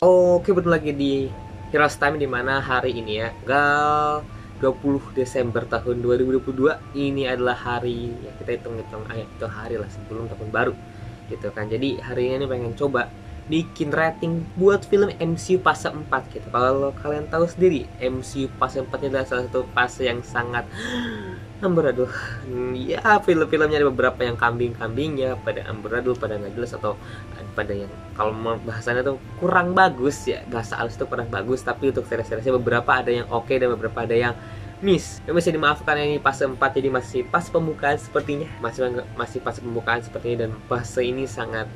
Oke, betul lagi di Heroes Time, dimana hari ini ya, tanggal 20 Desember tahun 2022. Ini adalah hari ya, kita hitung-hitung itu hari lah sebelum tahun baru gitu kan. Jadi hari ini pengen coba bikin rating buat film MCU fase 4 gitu. Kalau kalian tahu sendiri, MCU fase 4 ini adalah salah satu fase yang sangat amburadul. Ya, film-filmnya ada beberapa yang kambing-kambing ya, pada amburadul, pada nggak jelas, atau pada yang kalau bahasanya tuh kurang bagus ya, bahasa halus itu kurang bagus. Tapi untuk series-seriesnya beberapa ada yang oke dan beberapa ada yang miss. Yang bisa dimaafkan, ini fase 4 jadi masih pas pembukaan sepertinya. Masih pas pembukaan sepertinya, dan fase ini sangat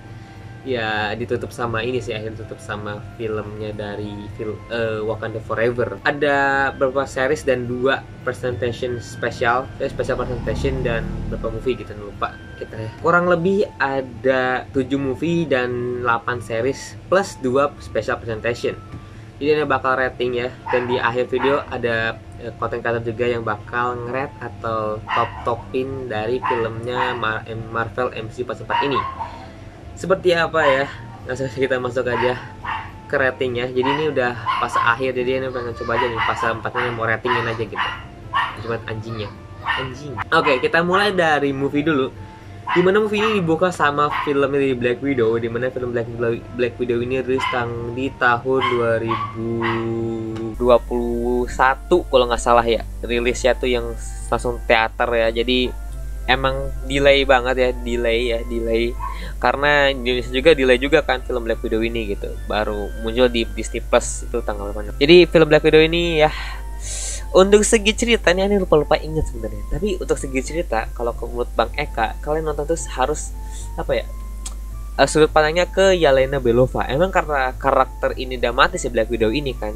ya ditutup sama ini sih, akhirnya ditutup sama filmnya dari Wakanda Forever. Ada beberapa series dan 2 presentation special presentation dan beberapa movie gitu, lupa kita ya. Kurang lebih ada 7 movie dan 8 series plus 2 special presentation. Jadi ini bakal rating ya, dan di akhir video ada konten kreator juga yang bakal nge-rate atau top-topin dari filmnya Marvel MCU Fase 4 ini. Seperti apa ya? Langsung kita masuk aja ke ratingnya. Jadi ini udah fase akhir, jadi ini pengen coba aja nih fase 4 nya mau ratingin aja gitu. Cuma anjing. Oke, kita mulai dari movie dulu. Dimana movie ini dibuka sama film dari Black Widow. Dimana film Black Widow ini rilis di tahun 2021 kalau nggak salah ya. Rilisnya tuh yang langsung teater ya. Jadi emang delay banget ya, delay karena di Indonesia juga delay juga kan film Black Widow ini gitu, baru muncul di Disney Plus itu tanggal 8. Jadi film Black Widow ini ya, untuk segi cerita ini lupa ingat sebenarnya, tapi untuk segi cerita kalau menurut Bang Eka, kalian nonton tuh harus apa ya, sudut pandangnya ke Yelena Belova. Emang karena karakter ini udah mati si Black Widow ini kan,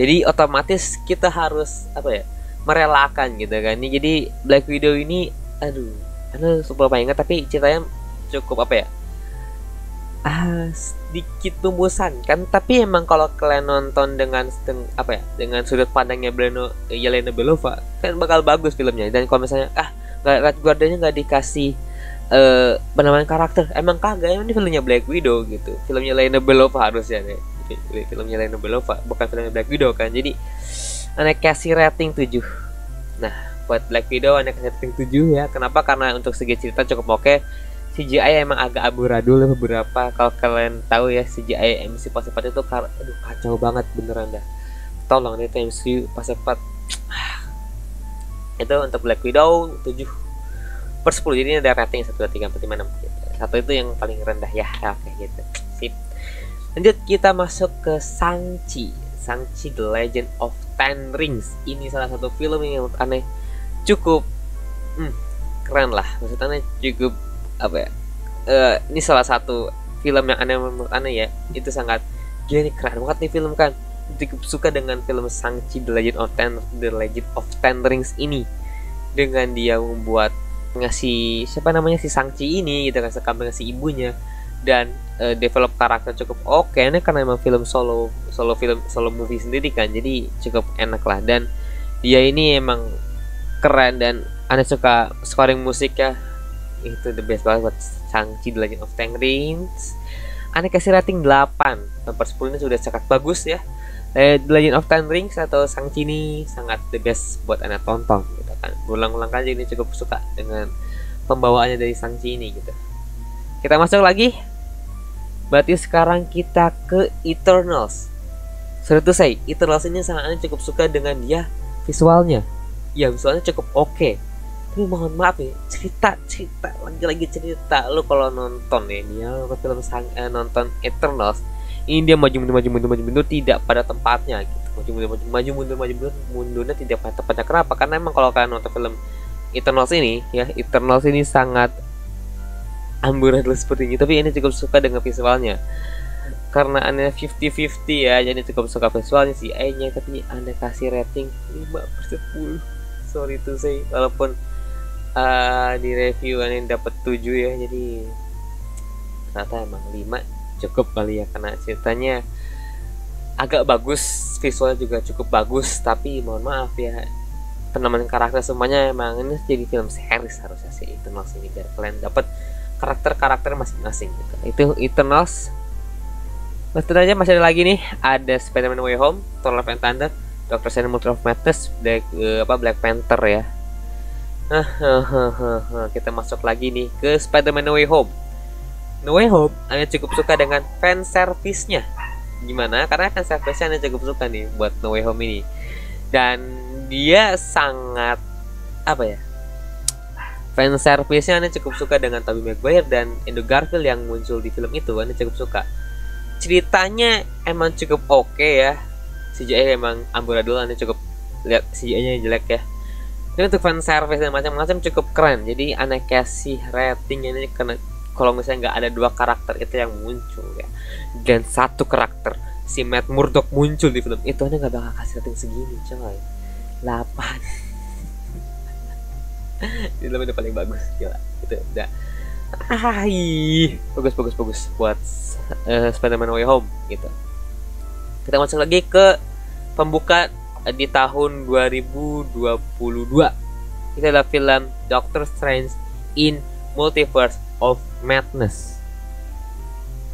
jadi otomatis kita harus apa ya, merelakan gitu kan. Ini jadi Black Widow ini aduh super ingat, tapi ceritanya cukup apa ya, sedikit membosankan. Tapi emang kalau kalian nonton dengan apa ya, dengan sudut pandangnya Yelena Belova kan bakal bagus filmnya. Dan kalau misalnya guardanya nggak dikasih penambahan karakter, emang kagak, emang ini filmnya Black Widow gitu, filmnya Yelena Belova harusnya deh, filmnya Yelena Belova bukan filmnya Black Widow kan. Jadi anak kasih rating 7. Nah, buat Black Widow anak kasih rating 7 ya. Kenapa? Karena untuk segi cerita cukup oke. CGI emang agak amburadul beberapa. Kalau kalian tahu ya, CGI MCU Fase 4 itu kacau banget beneran dah. Tolong deh, itu MCU Fase 4. Itu untuk Black Widow 7/10. Jadi ini ada rating 1, 2, 3, 4, 5, 6 gitu. 1 itu yang paling rendah ya. Oke gitu. Sip. Lanjut kita masuk ke Shang-Chi The Legend of Ten Rings. Ini salah satu film yang menurut aneh cukup keren lah, maksudnya cukup apa ya, ini salah satu film yang aneh menurut aneh ya. Itu sangat gila nih, keren banget nih film kan. Cukup suka dengan film Shang-Chi The Legend of Ten Rings ini, dengan dia membuat ngasih siapa namanya si Shang-Chi ini gitu kan, sekam dengan si ibunya, dan develop karakter cukup oke. Ini karena emang film solo movie sendiri kan, jadi cukup enak lah. Dan dia ini emang keren, dan Anda suka scoring musiknya, itu the best banget buat Shang-Chi The Legend of Ten Rings. Anda kasih rating 8/10. Ini sudah sangat bagus ya. The Legend of Ten Rings atau Shang-Chi ini sangat the best buat Anda tonton gitu kan. Berulang-ulang aja, ini cukup suka dengan pembawaannya dari Shang-Chi ini gitu. Kita masuk lagi. Berarti sekarang kita ke Eternals. Sorry to say, Eternals ini sangat cukup suka dengan dia visualnya. Ya, visualnya cukup oke. Tapi mohon maaf ya, cerita lagi cerita. Lu kalau nonton ya, dia film nonton Eternals, ini dia maju mundur tidak pada tempatnya gitu. Maju mundurnya tidak pada tempatnya. Kenapa? Karena emang kalau kalian nonton film Eternals ini ya, Eternals ini sangat amburadul seperti ini, tapi ini cukup suka dengan visualnya. Karena Anda 50-50 ya, jadi cukup suka visualnya sih nya, tapi Anda kasih rating 5/10. Sorry to say, walaupun di review Anda dapat 7 ya, jadi ternyata emang 5 cukup kali ya, karena ceritanya agak bagus, visualnya juga cukup bagus, tapi mohon maaf ya, penambahan karakter semuanya emang ini jadi film series harusnya sih Eternals ini, biar kalian dapat karakter-karakter masing-masing gitu. Itu Eternals Tentu aja masih ada lagi nih, ada Spider-Man No Way Home, Thor Love and Thunder, Doctor Strange Multiverse of Madness, Black Panther ya. Kita masuk lagi nih ke Spider-Man No Way Home. No Way Home, Anda cukup suka dengan fan service-nya. Gimana? Karena fan service-nya Anda cukup suka nih buat No Way Home ini. Dan dia sangat apa ya? Fan service-nya Anda cukup suka dengan Tobey Maguire dan Andrew Garfield yang muncul di film itu. Anda cukup suka. Ceritanya emang cukup oke ya. CGI emang amburadul, Anda cukup lihat CGI-nya jelek ya. Tapi untuk fan service dan macam-macam cukup keren. Jadi Anda kasih ratingnya ini karena kalau misalnya nggak ada dua karakter itu yang muncul ya, dan satu karakter si Matt Murdock muncul di film itu, Anda nggak bakal kasih rating segini coy. 8. Di film itu paling bagus gila. Itu udah bagus buat Spider-Man No Way Home gitu. Kita masuk lagi ke pembuka di tahun 2022. Itu adalah film Doctor Strange in Multiverse of Madness.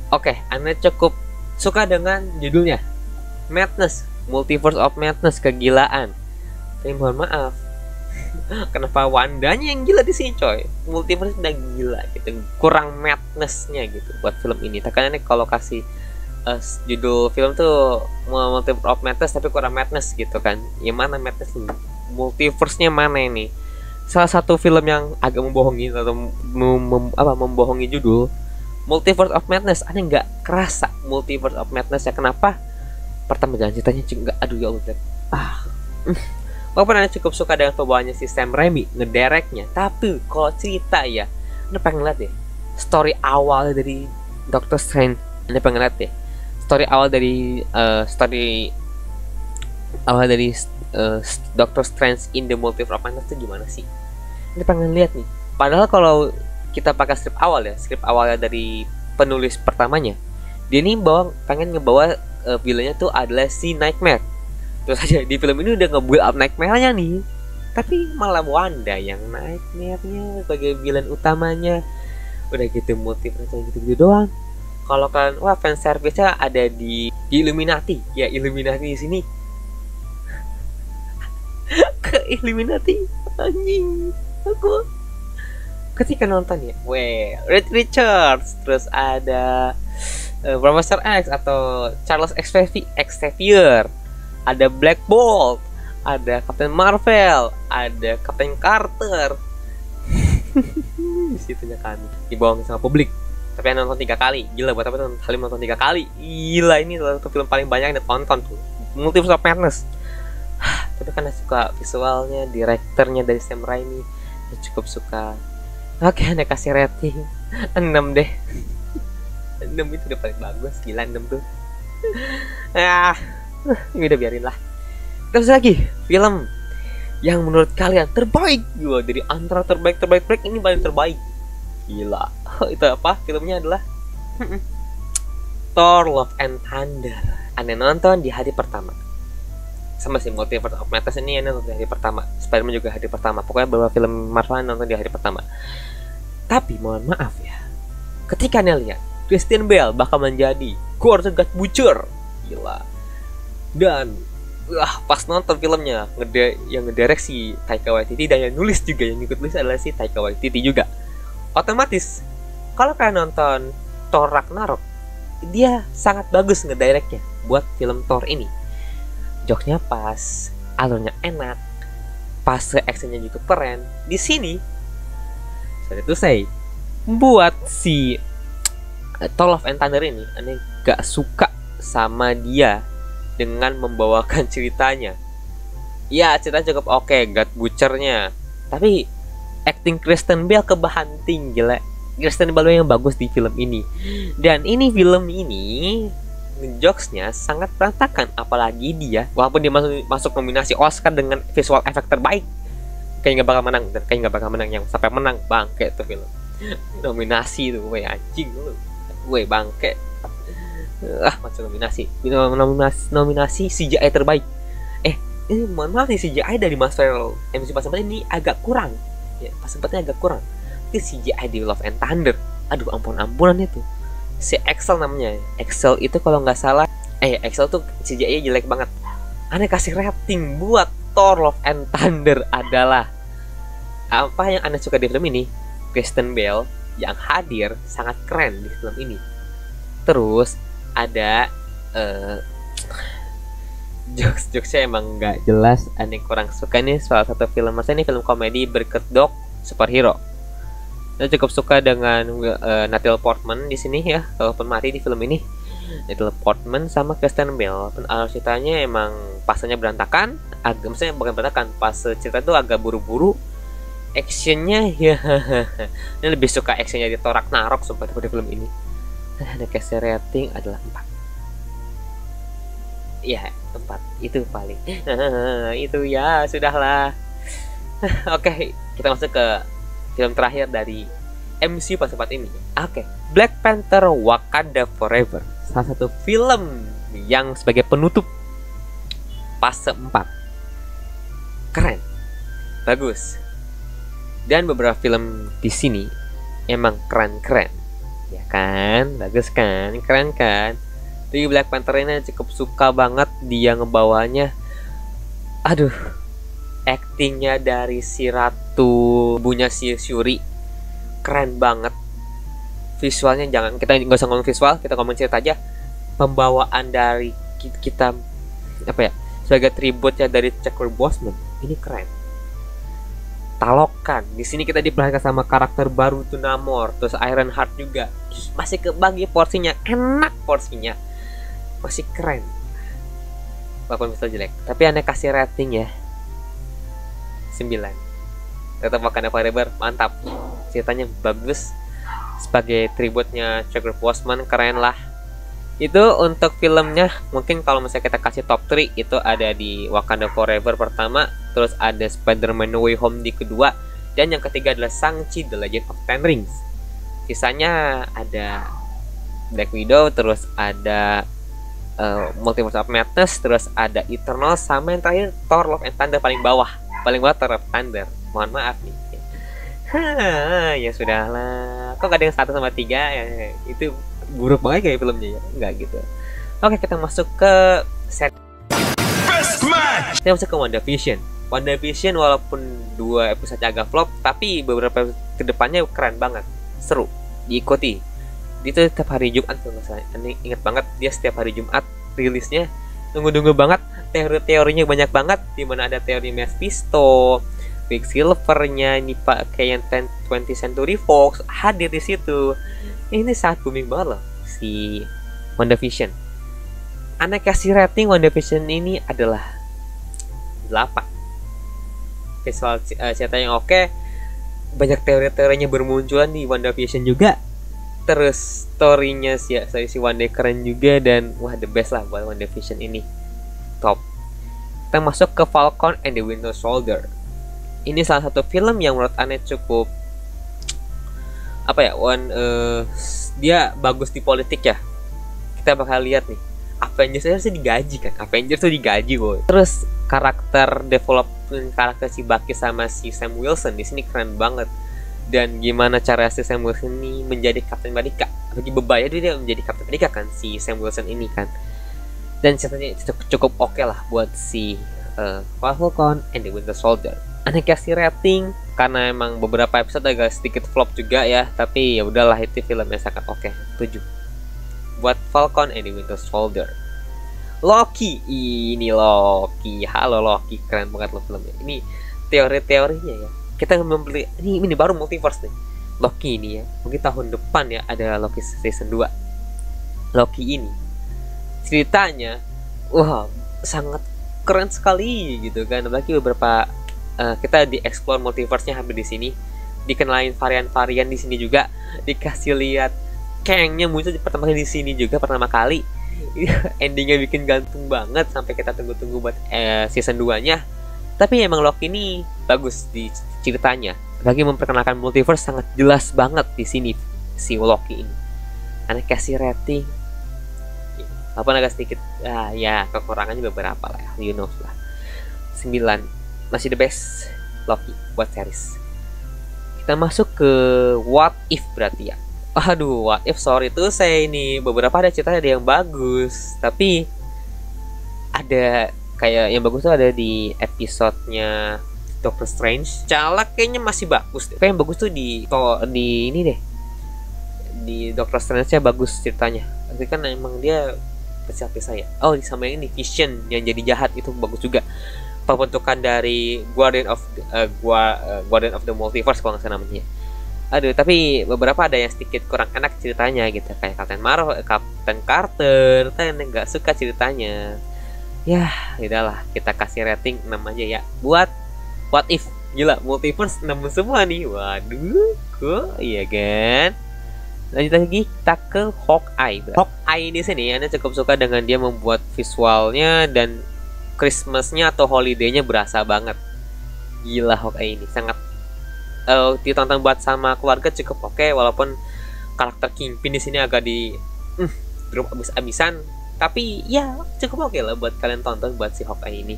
Oke, Anda cukup suka dengan judulnya Madness, Multiverse of Madness, kegilaan. Tapi mohon maaf, kenapa Wandanya yang gila di sini coy? Multiverse udah gila gitu, kurang madnessnya gitu buat film ini. Takkannya nih kalau kasih judul film tuh Multiverse of Madness tapi kurang madness gitu kan? Yang mana madness ini? Multiverse-nya mana ini? Salah satu film yang agak membohongi atau membohongi judul Multiverse of Madness. Aneh nggak kerasa Multiverse of Madness ya? Kenapa? Pertama jalan ceritanya nggak, aduh ya Allah. Walaupun Anda cukup suka dengan pembawaannya si Sam Raimi ngedereknya, tapi kalau cerita ya, Anda pengen lihat deh story awal dari Doctor Strange. Anda pengen lihat deh story awal dari Doctor Strange in the Multiverse of Madness itu gimana sih? Anda pengen lihat nih. Padahal kalau kita pakai skrip awalnya dari penulis pertamanya, dia nih pengen ngebawa villainnya tuh adalah si Nightmare. Terus aja di film ini udah nge-build up Nightmare-nya nih, tapi malah Wanda yang Nightmare-nya sebagai villain utamanya. Udah gitu motifnya gitu-gitu doang. Kalau kan fan service-nya ada di Illuminati. Ya Illuminati di sini. Ke Illuminati anjing. Aku ketika nonton ya, Reed Richards, terus ada Professor X atau Charles Xavier, ada Black Bolt, ada Captain Marvel, ada Captain Carter. Disitunya kami dibohongin sama publik. Tapi yang nonton 3 kali, gila buat apa Halim nonton 3 kali? Gila, ini salah satu film paling banyak yang ditonton tuh, Multiverse of Madness. Tapi karena suka visualnya, direkturnya dari Sam Raimi, ya cukup suka. Oke, Anda kasih rating 6 deh. 6 itu udah paling bagus, gila 6 tuh. Ini udah biarin lah. Terus lagi film yang menurut kalian terbaik juga dari antara terbaik ini paling terbaik. Gila. Itu apa? Filmnya adalah Thor Love and Thunder. Anda nonton di hari pertama. Sama sih Multiverse of Madness ini Anda nonton di hari pertama. Spider-Man juga hari pertama. Pokoknya beberapa film Marvel nonton di hari pertama. Tapi mohon maaf ya, ketika Anda lihat Christian Bale bakal menjadi Gorr the God Butcher. Gila. Dan pas nonton filmnya yang ngederek si Taika Waititi, dan yang nulis juga, yang ikut nulis adalah si Taika Waititi juga. Otomatis kalau kalian nonton Thor Ragnarok, dia sangat bagus ngedirectnya buat film Thor ini. Jokesnya pas, alurnya enak, fase actionnya juga keren. Di sini sorry to say, buat si Thor Love and Thunder ini aneh gak suka sama dia dengan membawakan ceritanya. Ya ceritanya cukup oke, God Butcher-nya, tapi acting Christian Bale kebanting gila. Christian Bale yang bagus di film ini. Dan ini film ini jokesnya sangat berantakan, apalagi dia walaupun dia masuk nominasi Oscar dengan visual effect terbaik, kayak nggak bakal menang, dan kayak nggak bakal menang, yang sampai menang bangke tuh film. Nominasi tuh, anjing lu, bangke. Masuk nominasi CGI terbaik. Ini mohon maaf nih, CGI dari Marvel MCU pas ini agak kurang. Ya, pas sempatnya agak kurang. Tapi CGI di Love and Thunder, aduh ampunan itu. si Excel namanya. Excel itu kalau nggak salah, Excel tuh CGI-nya jelek banget. Aneh kasih rating buat Thor Love and Thunder adalah, apa yang aneh suka di film ini, Kristen Bell yang hadir sangat keren di film ini. Terus ada jokes-jokesnya emang nggak jelas, aneh kurang suka nih. Salah satu film, masa ini film komedi berkedok superhero. Saya cukup suka dengan Natalie Portman di sini ya, walaupun mati di film ini. Natalie Portman sama Kristen Bell. Alur ceritanya emang pasanya berantakan, maksudnya bukan berantakan, pas cerita itu agak buru-buru. Actionnya ya, ini lebih suka actionnya di Thor Ragnarok sumpah daripada film ini. Ada kasih rating adalah 4. Ya 4 itu paling. Itu ya sudahlah. Oke, kita masuk ke film terakhir dari MCU pas sempat ini. Oke, Black Panther Wakanda Forever. Salah satu film yang sebagai penutup fase 4. Keren. Bagus. Dan beberapa film di sini emang keren-keren. Ya kan? Bagus kan? Keren kan? Di Black Panther ini cukup suka banget dia ngebawanya. Aduh, actingnya dari si Ratu Bunya si Shuri keren banget. Visualnya kita nggak usah ngomong visual, kita ngomong cerita aja. Pembawaan dari kita apa ya, sebagai tribute ya dari Chadwick Boseman ini keren. Talokan di sini kita diperhatikan sama karakter baru tuh Namor, terus Ironheart juga masih kebagi porsinya, enak porsinya, masih keren. Walaupun visual jelek, tapi aneh kasih rating ya 9. Tetap Wakanda Forever mantap, ceritanya bagus, sebagai tributnya Chadwick Boseman keren lah. Itu untuk filmnya. Mungkin kalau misalnya kita kasih top 3, itu ada di Wakanda Forever pertama, terus ada Spider-Man No Way Home di kedua, dan yang ketiga adalah Shang-Chi The Legend of Ten Rings. Sisanya ada Black Widow, terus ada Multiverse of Madness, terus ada Eternal, sama yang terakhir Thor Love and Thunder paling bawah Thor Love and Thunder. Mohon maaf nih. Ya sudahlah. Kok gak ada yang 1 sama 3 ya, itu buruk banget kayak filmnya ya. Enggak gitu. Oke, kita masuk ke set. Kita masuk ke WandaVision. WandaVision walaupun 2 episode agak flop, tapi beberapa kedepannya keren banget, seru, diikuti. Itu setiap hari Jumat tuh, nggak salah. Ingat banget dia setiap hari Jumat rilisnya. Tunggu-tunggu banget. Teori-teorinya banyak banget. Dimana ada teori Mephisto, Quicksilver-nya ini pakai yang 20th Century Fox hadir di situ. Ini sangat booming banget loh si WandaVision. Anak kasih rating WandaVision ini adalah 8. Visual cerita yang oke. Banyak teori-teorinya bermunculan di WandaVision juga. Terus story-nya si Wanda keren juga, dan wah the best lah buat WandaVision ini. Top. Kita masuk ke Falcon and the Winter Soldier. Ini salah satu film yang menurut aneh cukup apa ya, dia bagus di politik ya. Kita bakal lihat nih, Avengers itu digaji kan, Avengers tuh digaji boy. Terus karakter development karakter si Bucky sama si Sam Wilson di sini keren banget. Dan gimana cara si Sam Wilson ini menjadi Captain America, bagi bebaya dia menjadi Captain America kan si Sam Wilson ini kan. Dan ceritanya cukup oke lah buat si Falcon and the Winter Soldier. Aneh kasih rating karena emang beberapa episode agak sedikit flop juga ya, tapi ya udahlah, itu filmnya sangat oke. 7 buat Falcon and the Winter Soldier. Loki, ini Loki, halo Loki, keren banget loh filmnya. Ini teori-teorinya ya, kita membeli ini baru multiverse nih Loki ini ya, mungkin tahun depan ya ada Loki season 2. Loki ini ceritanya wah sangat keren sekali gitu kan, apalagi beberapa kita di-explore multiverse-nya hampir di sini, dikenalin varian-varian di sini juga, dikasih lihat Kang-nya muncul pertama kali di sini juga pertama kali. Endingnya bikin gantung banget, sampai kita tunggu-tunggu buat season 2-nya. Tapi emang Loki ini bagus di ceritanya, bagi memperkenalkan multiverse sangat jelas banget di sini si Loki ini. Anak kasih rating apa agak sedikit ya kekurangannya beberapa lah, you know lah. 9. Masih the best Loki buat series. Kita masuk ke What If berarti ya. Aduh, what if, sorry tuh saya ini beberapa ada ceritanya ada yang bagus, tapi ada kayak yang bagus tuh ada di episodenya Doctor Strange. Calak kayaknya masih bagus deh. Kayak yang bagus tuh di ini deh. Di Doctor Strange-nya bagus ceritanya. Tapi kan emang dia pisah-pisah ya. Oh, sama yang ini Vision yang jadi jahat itu bagus juga. Pembentukan dari Guardian of the Multiverse kalau nggak salah namanya. Aduh, tapi beberapa ada yang sedikit kurang enak ceritanya gitu, kayak Captain Marvel, Captain Carter, saya nggak suka ceritanya. Ya, udahlah, kita kasih rating 6 aja ya. Buat What If, gila, multiverse 6 semua nih. Waduh, kok iya kan? Lanjut lagi kita ke Hawkeye. Hawkeye di sini Anda cukup suka dengan dia membuat visualnya dan Christmasnya atau holiday-nya berasa banget. Gila, Hawkeye ini sangat ditonton buat sama keluarga cukup oke, walaupun karakter Kingpin di sini agak di drop abis-abisan, tapi ya cukup oke lah buat kalian tonton buat si Hawkeye ini.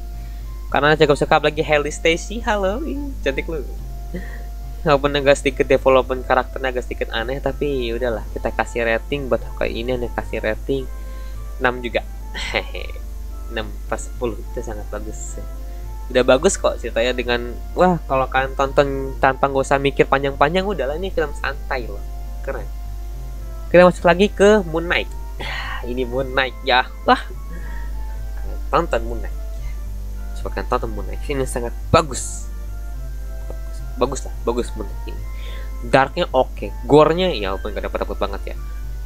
Karena cukup suka lagi Hailey Stacey, halo, cantik lu. Walaupun agak sedikit development karakternya agak sedikit aneh, tapi udahlah kita kasih rating buat Hawkeye ini, Anda kasih rating 6 juga. Hehe. 6/10 itu sangat bagus. Udah bagus kok ceritanya dengan wah, kalau kalian tonton tanpa nggak usah mikir panjang-panjang, udahlah ini film santai loh, keren. Kita masuk lagi ke Moon Knight. Ini Moon Knight ya, wah, kalian tonton Moon Knight, coba kalian tonton Moon Knight, ini sangat bagus lah, bagus Moon Knight ini. Darknya oke, gore-nya ya walaupun gak dapat banget ya,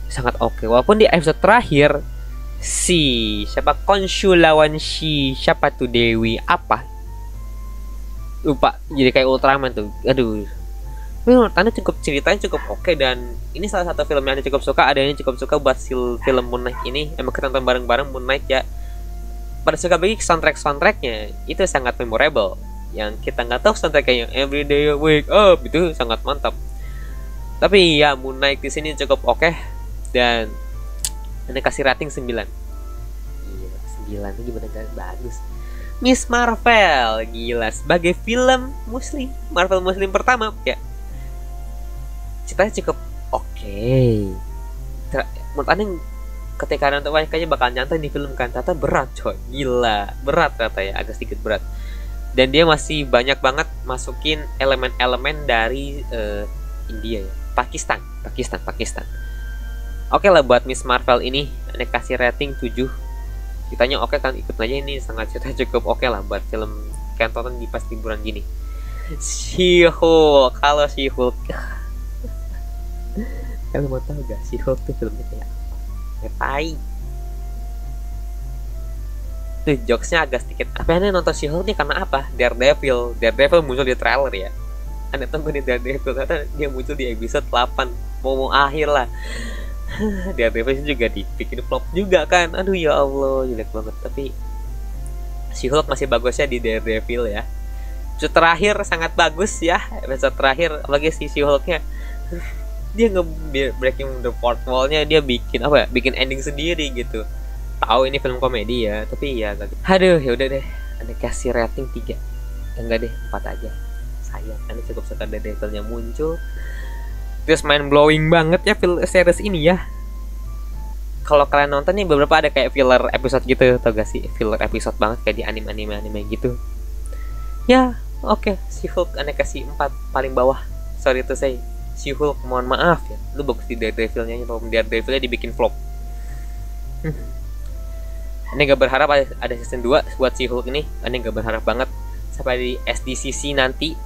sangat oke. Walaupun di episode terakhir si siapa Khonshu lawan si siapa tuh Dewi apa lupa, jadi kayak Ultraman tuh, aduh. Tapi menurut Anda cukup ceritanya cukup oke, dan ini salah satu film yang Anda cukup suka. Ada yang cukup suka buat film Moon Knight ini, emang kita tonton bareng-bareng Moon Knight ya. Pada suka bagi soundtracknya itu sangat memorable, yang kita nggak tahu soundtracknya yang Everyday You Wake Up itu sangat mantap. Tapi ya Moon Knight di sini cukup oke, dan Anda kasih rating 9. Iya, 9 itu gimana kan, bagus. Miss Marvel, gila, sebagai film muslim, Marvel muslim pertama ya, ceritanya cukup oke. Menurut Anda ketika nonton kayaknya bakal nyantai di film kan, ternyata berat coy, gila, berat ternyata ya, agak sedikit berat. Dan dia masih banyak banget masukin elemen-elemen dari India ya, Pakistan. Oke lah buat Miss Marvel ini, Anda kasih rating 7. Ceritanya oke kan, ikut aja, ini sangat cerita cukup oke lah buat film kalian tonton di pas liburan gini. She-Hulk, kalau She-Hulk kalian mau tahu gak She-Hulk tuh filmnya kayak tai tuh, jokesnya agak sedikit apa. Anda nonton She-Hulk nih karena apa? Daredevil muncul di trailer ya, Anda tunggu di Daredevil, ternyata dia muncul di episode 8 mau akhir lah. Daredevil juga dibikin flop juga kan, aduh ya Allah, jelek banget. Tapi She-Hulk masih bagusnya di Daredevil ya. Episode terakhir sangat bagus ya, episode terakhir apalagi si She-Hulknya dia nge-breaking the fourth wall-nya, dia bikin apa ya, bikin ending sendiri gitu. Tahu ini film komedi ya, tapi ya gak gitu. Aduh ya udah deh, Anda kasih rating 3. Enggak deh, 4 aja, sayang. Anda cukup suka Daredevilnya muncul, terus mind blowing banget ya film series ini ya. Kalau kalian nonton nih beberapa ada kayak filler episode gitu, tau gak sih, filler episode banget kayak di anime gitu ya. Oke, She-Hulk Anda kasih 4, paling bawah. Sorry to say, She-Hulk mohon maaf ya, lu bagus di Daredevilnya, walaupun Daredevilnya dibikin flop. Anda gak berharap ada season 2 buat She-Hulk ini, Anda gak berharap banget. Sampai di SDCC nanti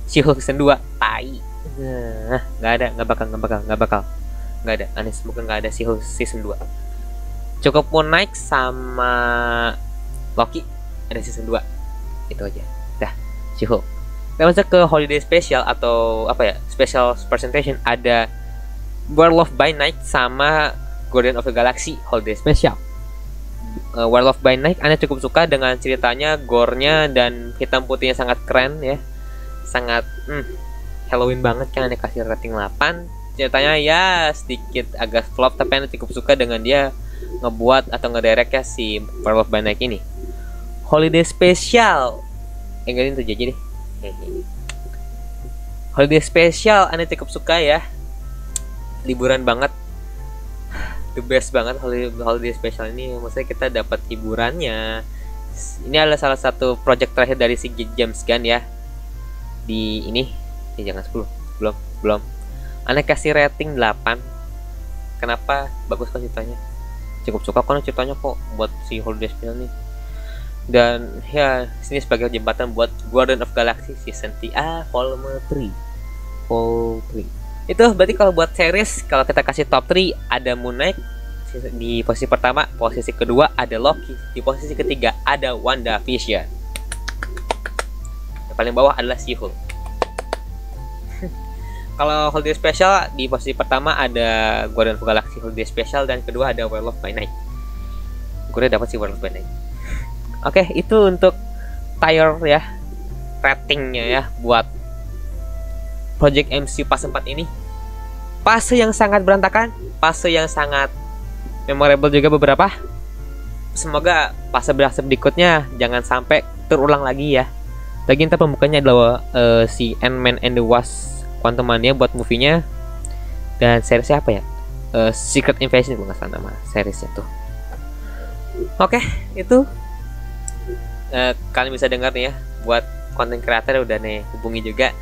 She-Hulk season 2 tai. Nah, nggak bakal. Nggak ada. Aneh, semoga nggak ada She-Hulk season 2. Cukup Moon Knight sama Loki ada season 2. Itu aja. Dah, She-Hulk. Kita masuk ke holiday special atau apa ya? Special presentation, ada Werewolf by Night sama Guardian of the Galaxy holiday special. Werewolf by Night Anda cukup suka dengan ceritanya, gore-nya dan hitam putihnya sangat keren ya. Sangat Halloween banget kan, Anda kasih rating 8. Ceritanya ya sedikit agak flop, tapi Anda cukup suka dengan dia ngebuat atau ngedirect ya si Werewolf by Night ini. Holiday special enggak itu aja deh. Holiday special Anda cukup suka ya. liburan banget, the best banget holiday special ini. Maksudnya kita dapat hiburannya. Ini adalah salah satu project terakhir dari si James Gunn ya. Di ini, jangan 10, belum. Aneh kasih rating 8. Kenapa? Bagus kan ceritanya. Cukup suka kan ceritanya kok buat si holiday special nih. Dan ya, sini sebagai jembatan buat Guardian of Galaxy Season 3 Volume 3. Itu berarti kalau buat series, kalau kita kasih top 3 ada Moon Knight di posisi pertama, posisi kedua ada Loki, di posisi ketiga ada WandaVision. Yang paling bawah adalah She-Hulk. Kalau holiday special di posisi pertama ada Guardian of Galaxy Holiday Special dan kedua ada Werewolf by Night. Gue udah dapat sih Werewolf by Night. Oke, itu untuk tier ya, ratingnya ya buat Project MCU Fase 4 ini. Fase yang sangat berantakan, fase yang sangat memorable juga beberapa. Semoga fase berikutnya jangan sampai terulang lagi ya. Lagi ntar pembukanya adalah si Ant-Man and the Wasp Quantumania buat movie-nya. Dan seriesnya apa ya? Secret Invasion, gue nggak salah nama seriesnya tuh. Oke, itu kalian bisa dengar nih ya, buat konten kreator udah nih hubungi juga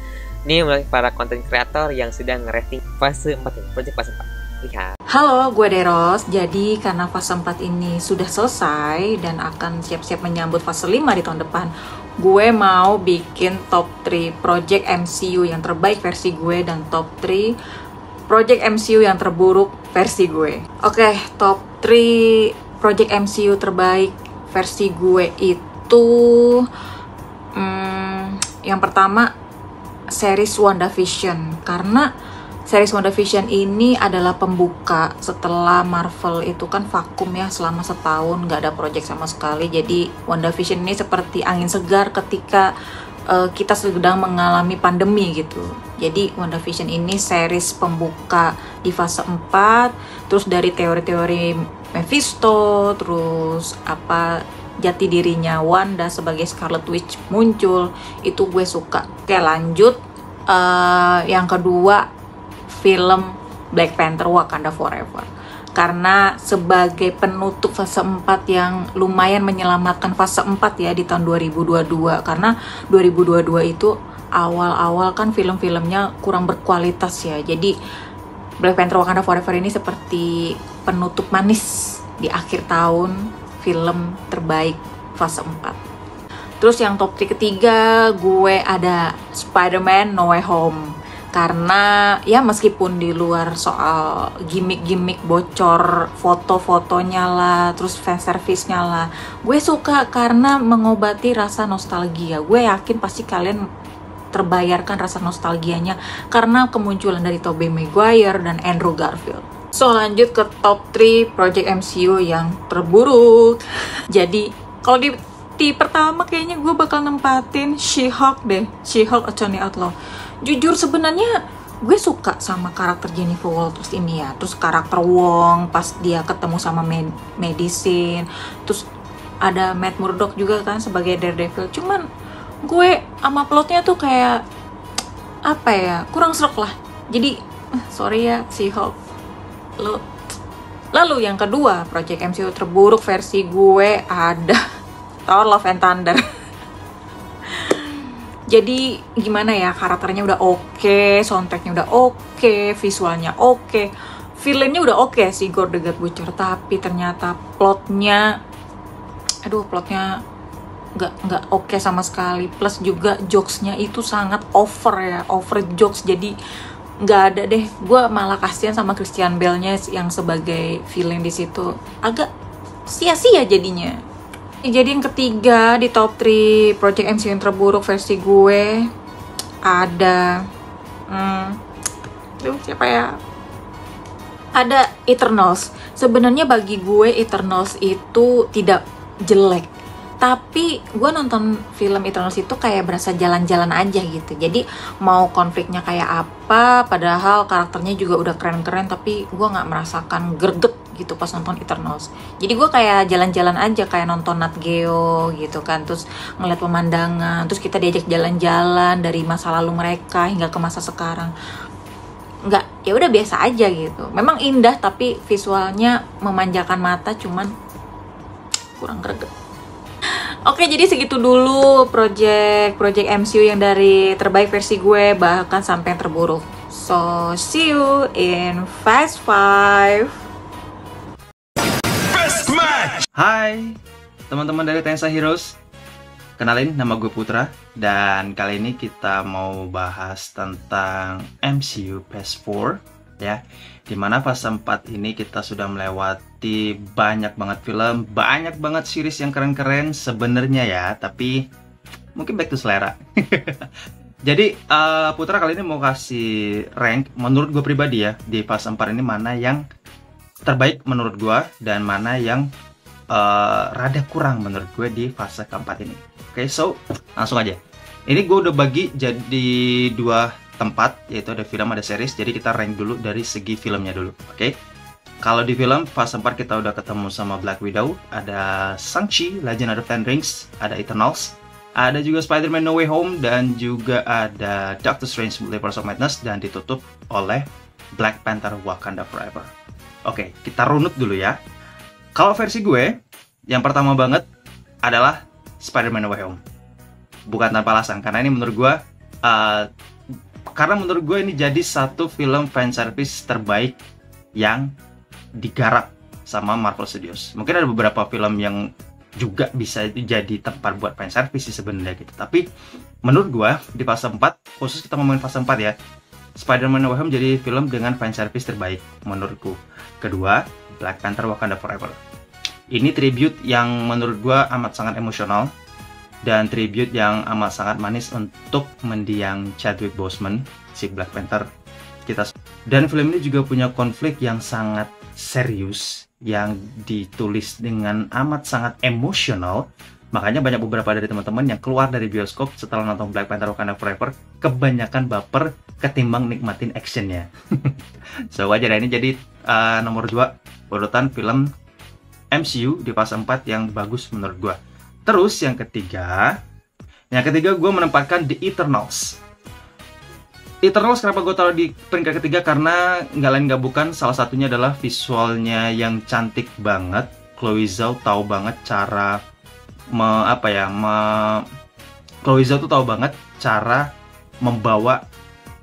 nih para konten kreator yang sedang ngerating fase 4 ini, project fase 4. Lihat. Halo, gue Deros. Jadi karena fase 4 ini sudah selesai dan akan siap-siap menyambut fase 5 di tahun depan, gue mau bikin top 3 project MCU yang terbaik versi gue dan top 3 project MCU yang terburuk versi gue. Oke, top 3 project MCU terbaik versi gue itu yang pertama series WandaVision, karena series WandaVision ini adalah pembuka setelah Marvel itu kan vakum ya selama setahun, nggak ada project sama sekali. Jadi WandaVision ini seperti angin segar ketika kita sedang mengalami pandemi gitu. Jadi WandaVision ini series pembuka di fase 4, terus dari teori-teori Mephisto, terus jati dirinya Wanda sebagai Scarlet Witch muncul, itu gue suka. Oke, lanjut. Yang kedua, film Black Panther Wakanda Forever, karena sebagai penutup fase 4 yang lumayan menyelamatkan fase 4 ya di tahun 2022, karena 2022 itu awal-awal kan film-filmnya kurang berkualitas ya. Jadi Black Panther Wakanda Forever ini seperti penutup manis di akhir tahun film terbaik fase 4. Terus yang top 3 ketiga gue ada Spider-Man No Way Home, karena ya meskipun di luar soal gimmick-gimmick bocor foto-fotonya lah, terus fanservice-nya lah, gue suka karena mengobati rasa nostalgia. Gue yakin pasti kalian terbayarkan rasa nostalgianya karena kemunculan dari Tobey Maguire dan Andrew Garfield. So, lanjut ke top 3 project MCU yang terburuk. Jadi kalau di pertama kayaknya gue bakal nempatin She-Hulk deh, She-Hulk Attorney Outlaw. Jujur sebenarnya gue suka sama karakter Jennifer Walters ini ya. Terus karakter Wong pas dia ketemu sama Medicine. Terus ada Matt Murdock juga kan sebagai Daredevil. Cuman gue sama plotnya tuh kayak apa ya, kurang serok lah. Jadi sorry ya She-Hulk. Lalu yang kedua project MCU terburuk versi gue ada Thor Love and Thunder. Jadi gimana ya, karakternya udah oke, soundtracknya udah oke, visualnya oke, villainnya udah oke sih, Gore the God Butcher, tapi ternyata plotnya nggak oke sama sekali. Plus juga jokesnya itu sangat over jokes, jadi nggak ada deh. Gue malah kasihan sama Christian Bale-nya yang sebagai villain di situ, agak sia-sia jadinya. Jadi yang ketiga di top 3 project MCU yang terburuk versi gue ada siapa ya? Ada Eternals. Sebenarnya bagi gue Eternals itu tidak jelek, tapi gue nonton film Eternals itu kayak berasa jalan-jalan aja gitu. Jadi mau konfliknya kayak apa, padahal karakternya juga udah keren-keren, tapi gue nggak merasakan greget gitu pas nonton Eternals. Jadi gue kayak jalan-jalan aja, kayak nonton Nat Geo gitu kan, terus ngeliat pemandangan, terus kita diajak jalan-jalan dari masa lalu mereka hingga ke masa sekarang. nggak, ya udah biasa aja gitu. Memang indah tapi visualnya memanjakan mata, cuman kurang greget. Oke, jadi segitu dulu project MCU yang dari terbaik versi gue bahkan sampai yang terburuk. So see you in Fast 5. Hai teman-teman dari Tensa Heroes, kenalin nama gue Putra, dan kali ini kita mau bahas tentang MCU Phase 4 ya, dimana fase 4 ini kita sudah melewati banyak banget film, banyak banget series yang keren-keren sebenarnya ya, tapi mungkin back to selera. Jadi Putra kali ini mau kasih rank menurut gue pribadi ya, di fase 4 ini mana yang terbaik menurut gue dan mana yang rada kurang menurut gue di fase keempat ini. Oke, so langsung aja. Ini gue udah bagi jadi dua tempat, yaitu ada film, ada series. Jadi kita rank dulu dari segi filmnya dulu. Oke. Kalau di film fase 4 kita udah ketemu sama Black Widow, ada Shang-Chi, Legend of the Ten Rings, ada Eternals, ada juga Spider-Man No Way Home, dan juga ada Doctor Strange Multiverse of Madness, dan ditutup oleh Black Panther Wakanda Forever. Oke, kita runut dulu ya. Kalau versi gue, yang pertama banget adalah Spider-Man No Way Home. Bukan tanpa alasan, karena ini menurut gue, ini jadi satu film fanservice terbaik yang digarap sama Marvel Studios. Mungkin ada beberapa film yang juga bisa jadi tempat buat fanservice sih sebenarnya gitu. Tapi menurut gue, di fase 4, khusus kita ngomongin fase 4 ya, Spider-Man No Way Home jadi film dengan fanservice terbaik menurutku. Kedua, Black Panther Wakanda Forever. Ini tribute yang menurut gue amat sangat emosional, dan tribute yang amat sangat manis untuk mendiang Chadwick Boseman, si Black Panther kita. Dan film ini juga punya konflik yang sangat serius, yang ditulis dengan amat sangat emosional. Makanya banyak beberapa dari teman-teman yang keluar dari bioskop setelah nonton Black Panther Wakanda Forever kebanyakan baper ketimbang nikmatin actionnya. So wajar ini jadi nomor 2 urutan film MCU di fase 4 yang bagus menurut gue. Terus yang ketiga gue menempatkan The Eternals. Eternals kenapa gue taruh di peringkat ketiga, karena nggak lain nggak bukan, salah satunya adalah visualnya yang cantik banget. Chloe Zhao tahu banget cara Chloe Zhao tuh tahu banget cara membawa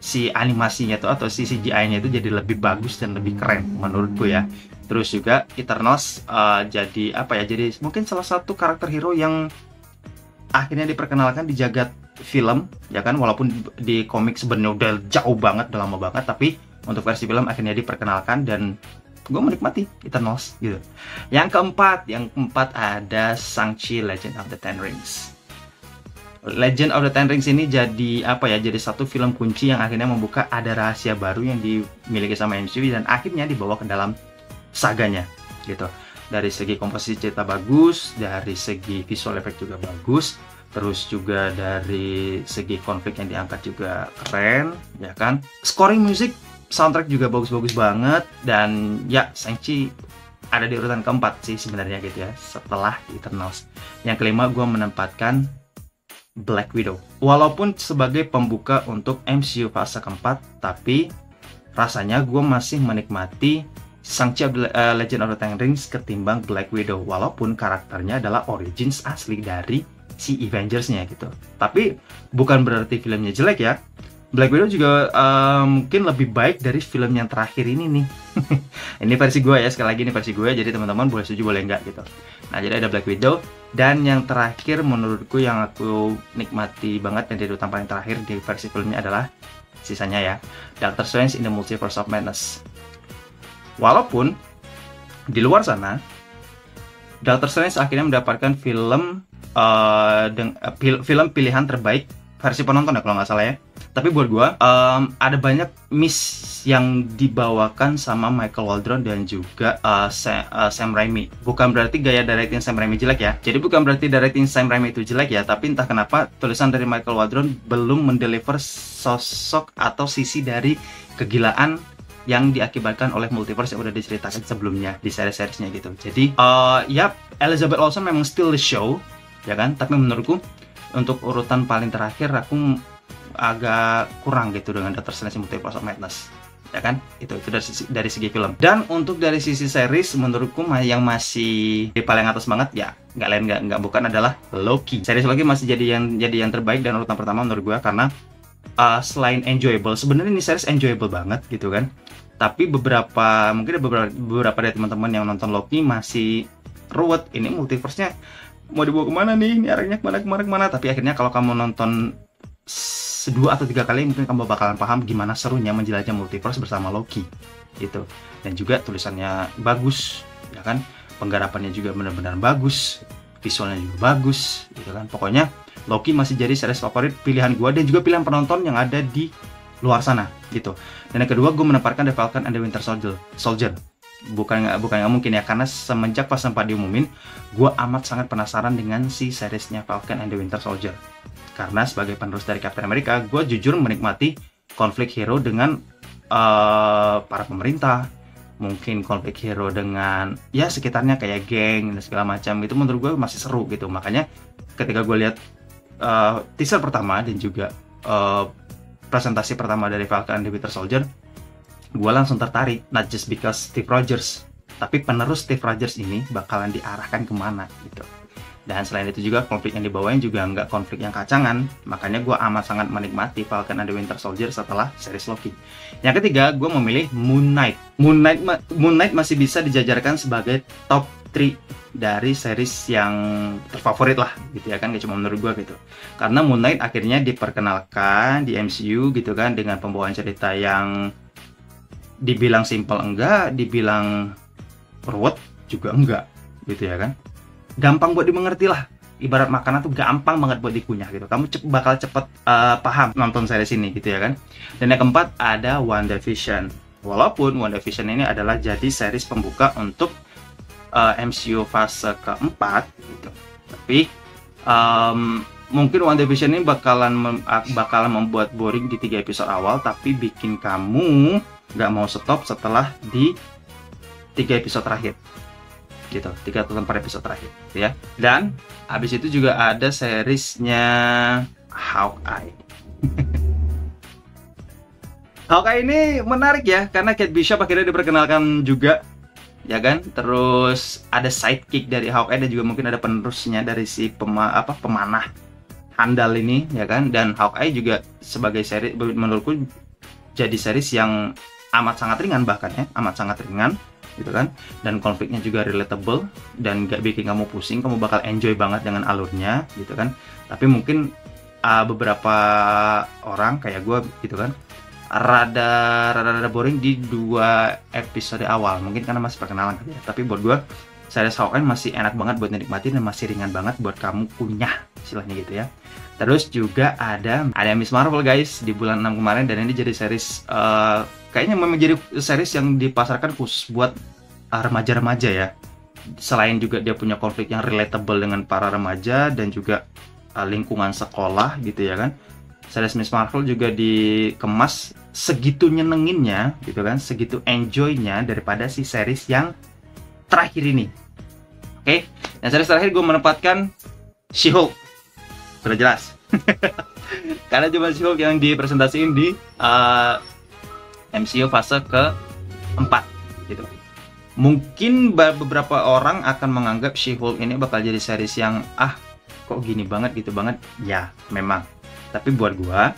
si animasinya tuh atau si CGI-nya itu jadi lebih bagus dan lebih keren menurutku ya. Terus juga Eternals jadi mungkin salah satu karakter hero yang akhirnya diperkenalkan di jagat film ya kan, walaupun di komik sebenarnya udah jauh banget, udah lama banget, tapi untuk versi film akhirnya diperkenalkan dan gue menikmati Eternals gitu. Yang keempat ada Shang-Chi Legend of the Ten Rings. Legend of the Ten Rings ini jadi jadi satu film kunci yang akhirnya membuka ada rahasia baru yang dimiliki sama MCU dan akhirnya dibawa ke dalam saganya gitu. Dari segi komposisi cerita bagus, dari segi visual effect juga bagus, terus juga dari segi konflik yang diangkat juga keren ya kan. Scoring music, soundtrack juga bagus-bagus banget, dan ya Shang-Chi ada di urutan keempat sih sebenarnya gitu ya, setelah Eternals. Yang kelima gue menempatkan Black Widow. Walaupun sebagai pembuka untuk MCU fase keempat, tapi rasanya gue masih menikmati Shang-Chi Legend of the Ten Rings ketimbang Black Widow, walaupun karakternya adalah origins asli dari si Avengers-nya gitu. Tapi bukan berarti filmnya jelek ya. Black Widow juga mungkin lebih baik dari film yang terakhir ini nih. Ini versi gue ya, sekali lagi ini versi gue, jadi teman-teman boleh setuju boleh enggak gitu. Nah, jadi ada Black Widow, dan yang terakhir menurutku yang aku nikmati banget dan jadi urutan paling terakhir di versi filmnya adalah sisanya ya, Doctor Strange in the Multiverse of Madness. Walaupun di luar sana Doctor Strange akhirnya mendapatkan film pilihan terbaik versi penonton ya kalau nggak salah ya. Tapi buat gue ada banyak miss yang dibawakan sama Michael Waldron dan juga Sam Raimi. Bukan berarti gaya directing Sam Raimi jelek ya. Jadi bukan berarti directing Sam Raimi itu jelek ya. Tapi entah kenapa tulisan dari Michael Waldron belum mendeliver sosok atau sisi dari kegilaan yang diakibatkan oleh multiverse yang udah diceritakan sebelumnya di seri-seriesnya gitu. Jadi Elizabeth Olsen memang still the show ya kan. Tapi menurutku untuk urutan paling terakhir aku agak kurang gitu dengan Doctor Strange Multiverse of Madness. ya kan? Itu dari segi film. Dan untuk dari sisi series, menurutku yang masih di paling atas banget ya nggak lain nggak bukan adalah Loki. Series Loki masih jadi yang terbaik dan urutan pertama menurut gue, karena selain enjoyable, sebenarnya ini series enjoyable banget gitu kan. Tapi mungkin ada beberapa dari teman-teman yang nonton Loki masih ruwet, ini multiverse-nya mau dibawa kemana nih, ini arahnya kemana. Tapi akhirnya kalau kamu nonton 2 atau 3 kali, mungkin kamu bakalan paham gimana serunya menjelajah multiverse bersama Loki gitu. Dan juga tulisannya bagus, ya kan, penggarapannya juga benar-benar bagus, visualnya juga bagus gitu kan. Pokoknya Loki masih jadi series favorit pilihan gue dan juga pilihan penonton yang ada di luar sana gitu. Dan yang kedua, gue menempatkan The Falcon and the Winter Soldier. Bukan nggak mungkin ya, karena semenjak pas sempat diumumin, gue amat sangat penasaran dengan si seriesnya Falcon and the Winter Soldier. Karena sebagai penerus dari Captain America, gue jujur menikmati konflik hero dengan para pemerintah, mungkin konflik hero dengan ya sekitarnya kayak geng dan segala macam. Itu menurut gue masih seru gitu. Makanya ketika gue lihat teaser pertama dan juga presentasi pertama dari Falcon and the Winter Soldier, gue langsung tertarik. Not just because Steve Rogers, tapi penerus Steve Rogers ini bakalan diarahkan kemana gitu. Dan selain itu juga konflik yang dibawain juga nggak konflik yang kacangan. Makanya gue amat sangat menikmati Falcon and the Winter Soldier setelah series Loki. Yang ketiga, gue memilih Moon Knight. Moon Knight masih bisa dijajarkan sebagai top 3 dari series yang terfavorit lah gitu ya kan, gak cuma menurut gue gitu. Karena Moon Knight akhirnya diperkenalkan di MCU gitu kan, dengan pembawaan cerita yang dibilang simple enggak, dibilang ruwet juga enggak gitu ya kan. Gampang buat dimengerti lah, ibarat makanan tuh gampang banget buat dikunyah gitu. Kamu bakal cepet paham nonton series ini gitu ya kan. Dan yang keempat ada WandaVision. Walaupun WandaVision ini adalah jadi series pembuka untuk MCU fase keempat gitu, tapi mungkin WandaVision ini bakalan membuat boring di 3 episode awal, tapi bikin kamu nggak mau stop setelah di 3 episode terakhir gitu, 3 atau 4 episode terakhir ya. Dan habis itu juga ada seriesnya Hawkeye. Hawkeye ini menarik ya, karena Kate Bishop akhirnya diperkenalkan juga ya kan. Terus ada sidekick dari Hawkeye dan juga mungkin ada penerusnya dari si pemanah handal ini ya kan. Dan Hawkeye juga sebagai seri menurutku jadi series yang amat sangat ringan, bahkan ya amat sangat ringan gitu kan. Dan konfliknya juga relatable dan gak bikin kamu pusing, kamu bakal enjoy banget dengan alurnya gitu kan. Tapi mungkin beberapa orang kayak gue gitu kan, rada boring di 2 episode awal, mungkin karena masih perkenalan ya. Tapi buat gue series Hawkeye masih enak banget buat nikmatin dan masih ringan banget buat kamu kunyah istilahnya gitu ya. Terus juga ada Miss Marvel guys di bulan 6 kemarin, dan ini jadi series kayaknya memang jadi series yang dipasarkan khusus buat remaja-remaja ya. Selain juga dia punya konflik yang relatable dengan para remaja dan juga lingkungan sekolah gitu ya kan. Series Miss Marvel juga dikemas segitu nyenenginnya gitu kan, segitu enjoynya daripada si series yang terakhir ini. Oke, yang series terakhir gue menempatkan She-Hulk. Sudah jelas. Karena cuma She-Hulk yang dipresentasiin di MCU fase ke-4 gitu. Mungkin beberapa orang akan menganggap She-Hulk ini bakal jadi series yang kok gini banget gitu banget. Ya, memang. Tapi buat gua,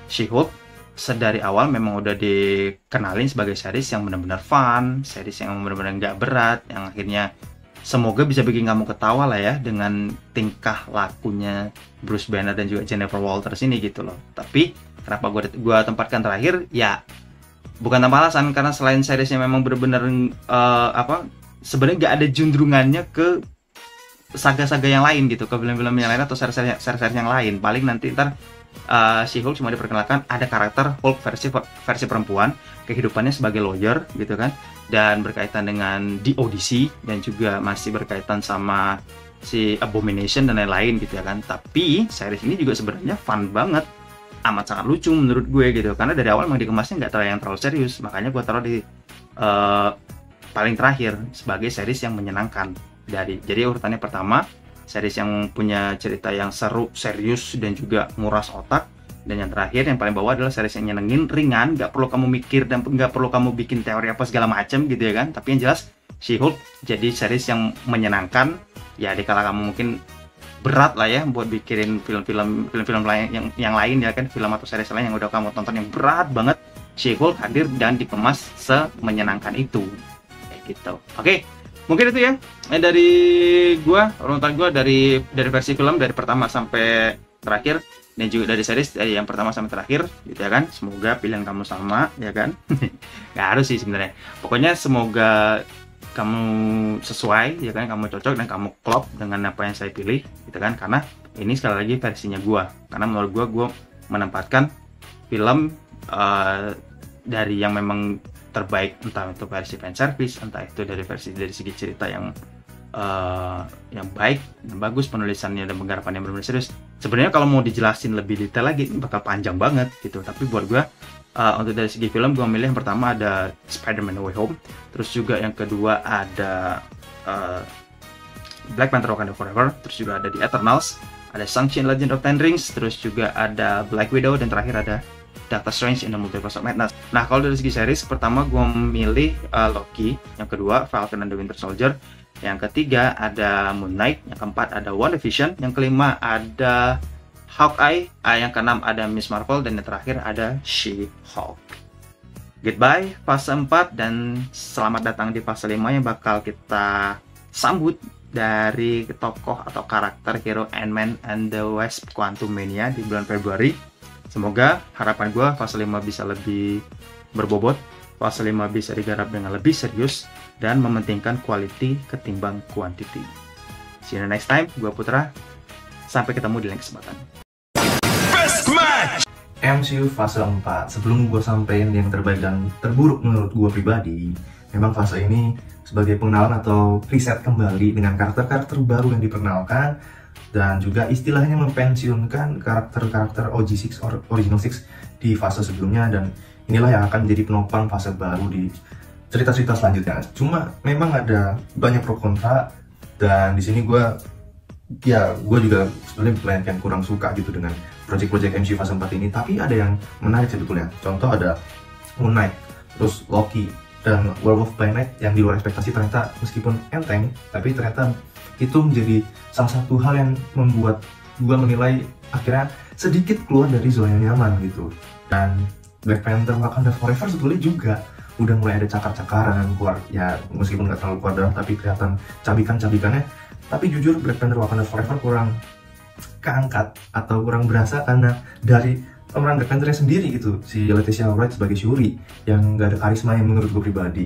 She-Hulk sedari awal memang udah dikenalin sebagai series yang benar-benar fun, series yang benar-benar nggak berat, yang akhirnya semoga bisa bikin kamu ketawa lah ya dengan tingkah lakunya Bruce Banner dan juga Jennifer Walters ini gitu loh. Tapi kenapa gua tempatkan terakhir ya bukan tanpa alasan, karena selain seriesnya memang benar-benar sebenarnya nggak ada juntrungannya ke saga-saga yang lain gitu, ke film-film yang lain atau series yang lain. Paling nanti ntar She-Hulk cuma diperkenalkan ada karakter Hulk versi perempuan, kehidupannya sebagai lawyer gitu kan, dan berkaitan dengan The Odyssey, dan juga masih berkaitan sama si Abomination dan lain-lain gitu ya kan. Tapi series ini juga sebenarnya fun banget, amat sangat lucu menurut gue gitu, karena dari awal memang dikemasnya nggak terlalu serius. Makanya gue taruh di paling terakhir sebagai series yang menyenangkan. Jadi urutannya pertama series yang punya cerita yang seru, serius dan juga nguras otak. Dan yang terakhir, yang paling bawah adalah series yang nyenengin, ringan, nggak perlu kamu mikir dan nggak perlu kamu bikin teori apa segala macam gitu ya kan. Tapi yang jelas She-Hulk jadi series yang menyenangkan ya, dikala kamu mungkin berat lah ya buat bikin film-film lain yang lain ya kan, film atau series lain yang udah kamu tonton yang berat banget, She-Hulk hadir dan dikemas semenyenangkan itu kayak gitu. Oke, mungkin itu ya dari gua, runutan gua dari versi film dari pertama sampai terakhir, dan juga dari series dari yang pertama sampai terakhir gitu ya kan. Semoga pilihan kamu sama ya kan. Nggak harus sih sebenarnya, pokoknya semoga kamu sesuai ya kan, kamu cocok dan kamu klop dengan apa yang saya pilih gitu kan. Karena ini sekali lagi versinya gua, karena menurut gua menempatkan film dari yang memang terbaik, entah itu versi fanservice, entah itu dari segi cerita yang baik dan bagus, penulisannya dan penggarapannya benar-benar serius. Sebenarnya kalau mau dijelasin lebih detail lagi ini bakal panjang banget gitu, tapi buat gue untuk dari segi film gue milih yang pertama ada Spider-Man No Way Home, terus juga yang kedua ada Black Panther Wakanda Forever, terus juga ada The Eternals, ada Shang-Chi and Legend of Ten Rings, terus juga ada Black Widow, dan terakhir ada Doctor Strange in the Multiverse of Madness. Nah, kalau dari segi series, pertama gue memilih Loki, yang kedua Falcon and the Winter Soldier, yang ketiga ada Moon Knight, yang keempat ada WandaVision, yang kelima ada Hawkeye, yang keenam ada Miss Marvel, dan yang terakhir ada She-Hulk. Goodbye fase 4 dan selamat datang di fase 5 yang bakal kita sambut dari tokoh atau karakter hero Ant-Man and the Wasp Quantumania di bulan Februari. Semoga harapan gue fase 5 bisa lebih berbobot, fase 5 bisa digarap dengan lebih serius dan mementingkan quality ketimbang quantity. See you next time, gue Putra. Sampai ketemu di lain kesempatan. MCU fase 4. Sebelum gue sampein yang terbaik dan terburuk menurut gue pribadi, memang fase ini sebagai pengenalan atau riset kembali dengan karakter-karakter baru yang diperkenalkan, dan juga istilahnya mempensiunkan karakter-karakter OG6 Original 6 di fase sebelumnya, dan inilah yang akan menjadi penopang fase baru di cerita-cerita selanjutnya. Cuma memang ada banyak pro kontra, dan di sini gue juga sebenarnya banyak yang kurang suka gitu dengan project-project MCU fase 4 ini. Tapi ada yang menarik sebetulnya. Contoh ada Moon Knight, terus Loki, dan Werewolf by Night yang di luar ekspektasi ternyata meskipun enteng, tapi ternyata itu menjadi salah satu hal yang membuat gue menilai akhirnya sedikit keluar dari zona nyaman gitu. Dan Black Panther Wakanda Forever sebetulnya juga udah mulai ada cakar-cakaran keluar, ya meskipun nggak terlalu keluar dalam tapi kelihatan cabikan-cabikannya. Tapi jujur Black Panther Wakanda Forever kurang keangkat atau kurang berasa karena dari pemeran Black Panther sendiri gitu, si Leticia Wright sebagai Shuri yang nggak ada karisma yang menurut gue pribadi.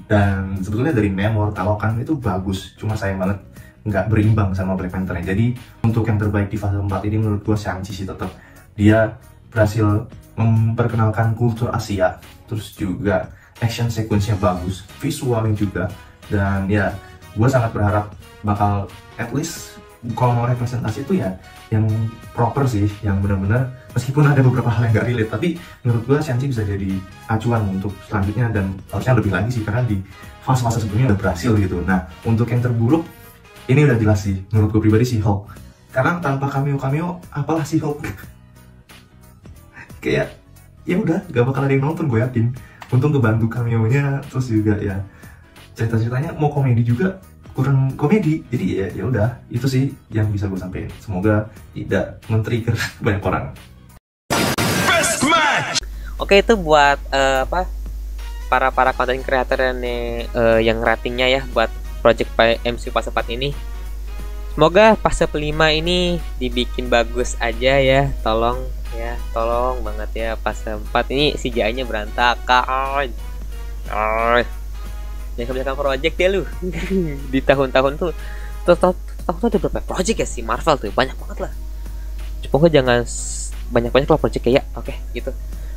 Dan sebetulnya dari Namor, Talokan itu bagus, cuma sayang banget nggak berimbang sama Black Panther-nya. Jadi untuk yang terbaik di fase 4 ini menurut gue Shang-Chi sih tetap. Dia berhasil memperkenalkan kultur Asia, terus juga action sequence-nya bagus, visualnya juga, dan ya gue sangat berharap bakal at least kalau mau representasi itu ya yang proper sih, yang benar-benar meskipun ada beberapa hal yang gak relate, tapi menurut gue Shang-Chi bisa jadi acuan untuk selanjutnya, dan harusnya lebih lagi sih karena di fase-fase sebelumnya udah berhasil gitu. Nah, untuk yang terburuk ini udah jelas sih menurut gue pribadi, si Hulk, karena tanpa cameo apalah si Hulk. Kayak ya udah gak bakal ada yang nonton, gue yakin. Untung kebantu cameo-nya, terus juga ya cerita-ceritanya mau komedi juga kurang komedi, jadi ya udah itu sih yang bisa gue sampaikan. Semoga tidak men-trigger banyak orang. Oke, itu buat para content creator yang ratingnya ya buat project MCU fase 4 ini. Semoga fase 5 ini dibikin bagus aja ya, tolong banget ya. Fase 4 ini CGI-nya berantakan. Jangan kebanyakan project ya lu. Di tahun-tahun tuh ada berapa project ya si Marvel tuh, banyak banget lah. Pokoknya jangan banyak-banyak lah project kayak. Oke, gitu.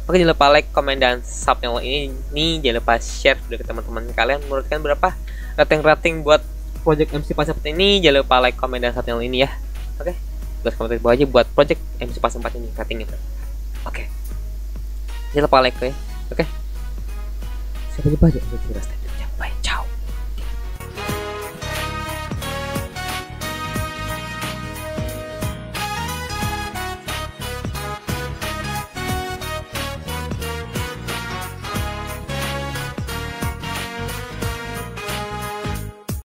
Oke, jangan lupa like, komen, dan subscribe ini. Jangan lupa share video ke teman-teman kalian. Menurut kalian berapa rating buat project MC fase 4 ini? Jangan lupa like, komen, dan subscribe ini ya. Oke, tulis komentar di bawah aja buat project MC fase 4 ini ratingnya. Oke, jangan lupa like ya. Oke, sampai jumpa aja.